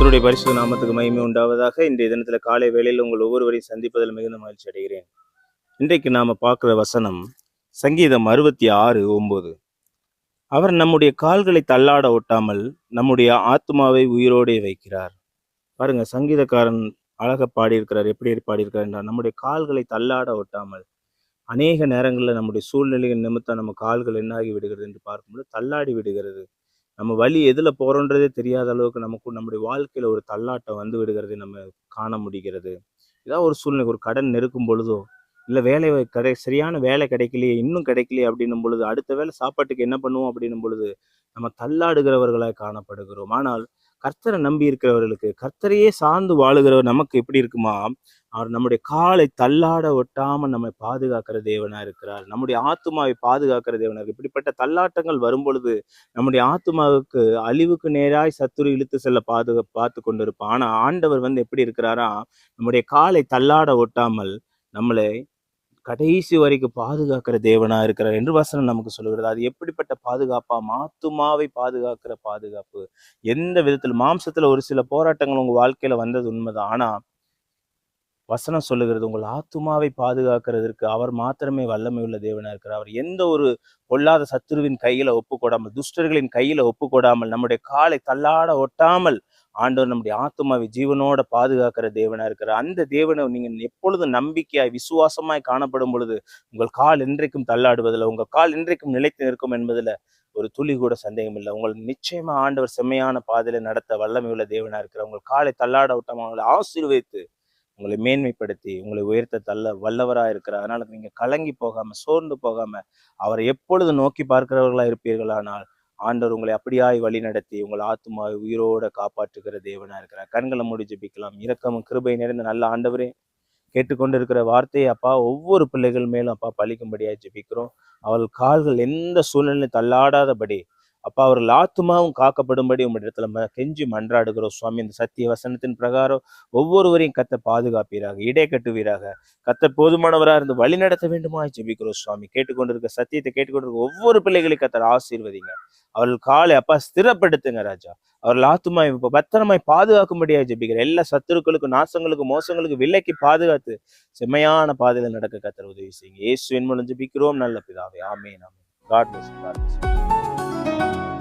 கர்த்தருடைய பரிசுத்த நாமத்துக்கு மகிமை உண்டாவதாக. இன்றைய தினத்துல காலை வேளையில் உங்கள் ஒவ்வொருவரையும் சந்திப்பதில் மிகுந்த மகிழ்ச்சி அடைகிறேன். இன்றைக்கு நாம பார்க்கிற வசனம் சங்கீதம் 66:9. அவர் நம்முடைய கால்களை தள்ளாட ஒட்டாமல் நம்முடைய ஆத்மாவை உயிரோடே வைக்கிறார். பாருங்க, சங்கீதக்காரன் அழகா பாடியிருக்கிறார். எப்படி பாடியிருக்கிறார் என்றால், நம்முடைய கால்களை தள்ளாட ஒட்டாமல். அநேக நேரங்களில் நம்முடைய சூழ்நிலைகள் நிமித்தம் நம்ம கால்கள் என்னாகி விடுகிறது என்று பார்க்கும்போது தள்ளாடி விடுகிறது. நம்ம வழி எதுல போறோன்றதே தெரியாத அளவுக்கு நமக்கு நம்முடைய வாழ்க்கையில ஒரு தள்ளாட்டம் வந்து விடுகிறதை நம்ம காண முடிகிறது. ஏதாவது ஒரு சூழ்நிலை, ஒரு கடன் நெருக்கும் பொழுதோ, இல்ல சரியான வேலை கிடைக்கலையே, இன்னும் கிடைக்கலையே அப்படின்னும் பொழுது, அடுத்த வேளை சாப்பாட்டுக்கு என்ன பண்ணுவோம் அப்படின்னும் பொழுது நம்ம தள்ளாடுகிறவர்களாய் காணப்படுகிறோம். ஆனால் கர்த்தரை நம்பி இருக்கிறவர்களுக்கு, கர்த்தரையே சார்ந்து வாழுகிறவர் நமக்கு எப்படி இருக்குமா, அவர் நம்முடைய காலை தள்ளாட ஒட்டாமல் நம்மை பாதுகாக்கிற தேவனா இருக்கிறார். நம்முடைய ஆத்துமாவை பாதுகாக்கிற தேவனா இருக்கு. இப்படிப்பட்ட தள்ளாட்டங்கள் வரும் பொழுது நம்முடைய ஆத்துமாவுக்கு அழிவுக்கு நேராய் சத்துரு இழுத்து செல்ல பார்த்து கொண்டிருப்பான். ஆனா ஆண்டவர் எப்படி இருக்கிறாரா, நம்முடைய காலை தள்ளாட ஒட்டாமல் நம்மளை கடைசி வரைக்கும் பாதுகாக்கிற தேவனா இருக்கிறார் என்று வசனம் நமக்கு சொல்லுகிறது. அது எப்படிப்பட்ட பாதுகாப்பா? ஆத்துமாவை பாதுகாக்கிற பாதுகாப்பு. எந்த விதத்தில் மாம்சத்துல ஒரு சில போராட்டங்கள் உங்க வாழ்க்கையில வந்தது உண்மைதான். ஆனா வசனம் சொல்லுகிறது, உங்கள் ஆத்துமாவை பாதுகாக்கிறதற்கு அவர் மாத்திரமே வல்லமை உள்ள தேவனா இருக்கிறார். அவர் எந்த ஒரு பொல்லாத சத்துருவின் கையில ஒப்புக்கொடாமல், துஷ்டர்களின் கையில ஒப்புக்கொடாமல், நம்முடைய காலை தள்ளாட ஒட்டாமல் ஆண்டவர் நம்முடைய ஆத்துமாவை ஜீவனோட பாதுகாக்கிற தேவனா இருக்கிறார். அந்த தேவனை நீங்க எப்பொழுதும் நம்பிக்கையாய் விசுவாசமாய் காணப்படும் பொழுது உங்கள் கால் என்றைக்கும் தள்ளாடுவதில்லை, உங்கள் கால் என்றைக்கும் நிலைத்து நிற்கும் என்பதுல ஒரு துளி கூட சந்தேகம் இல்லை. உங்கள் நிச்சயமா ஆண்டவர் செம்மையான பாதையில நடத்த வல்லமை உள்ள தேவனா இருக்கிறார். உங்கள் காலை தள்ளாட ஒட்டாமல் அவங்களை ஆசீர்வதித்து உங்களை மேன்மைப்படுத்தி உங்களை உயர்த்த தள்ள வல்லவராக இருக்கிறார். அதனால நீங்க கலங்கி போகாம, சோர்ந்து போகாம, அவரை எப்பொழுது நோக்கி பார்க்கிறவர்களா இருப்பீர்களானால் ஆண்டவர் உங்களை அப்படியாய் வழி நடத்தி உங்கள் ஆத்துமாவை உயிரோட காப்பாற்றுகிற தேவனா இருக்கிறார். கண்களை மூடி ஜெபிக்கலாம். இரக்கமும் கிருபை நிறைந்த நல்ல ஆண்டவரே, கேட்டுக்கொண்டு இருக்கிற வார்த்தையை அப்பா ஒவ்வொரு பிள்ளைகள் மேலும் அப்பா பழிக்கும்படியாய் ஜெபிக்கிறோம். அவள் கால்கள் எந்த சூழ்நிலையும் தள்ளாடாதபடி அப்பா அவர்கள் ஆத்துமாவும் காக்கப்படும்படி உங்களிடத்துல கெஞ்சி மன்றாடுகிறோம் சுவாமி. இந்த சத்திய வசனத்தின் பிரகாரம் ஒவ்வொருவரையும் கத்த பாதுகாப்பீராக, இடை கட்டுவீராக, கத்த போதுமானவராக இருந்து வழி நடத்த வேண்டுமா ஜெபிக்கிறோம் சுவாமி. கேட்டுக்கொண்டிருக்க சத்தியத்தை கேட்டுக்கொண்டிருக்க ஒவ்வொரு பிள்ளைகளையும் கத்தர் ஆசீர்வதிங்க. அவர்கள் காலை அப்பா ஸ்திரப்படுத்துங்க ராஜா. அவர்கள் ஆத்துமாய் பத்திரமாய் பாதுகாக்கும்படியா ஜெபிக்கிற எல்லா சத்துருக்களுக்கும், நாசங்களுக்கும், மோசங்களுக்கும் விலைக்கு பாதுகாத்து செம்மையான பாதையில நடக்க கத்தர் உதவி செய்யுங்க. இயேசுவின் மூலம் ஜெபிக்கிறோம் நல்ல பிதாவே. ஆமென். ஆமென். God bless you. God bless you.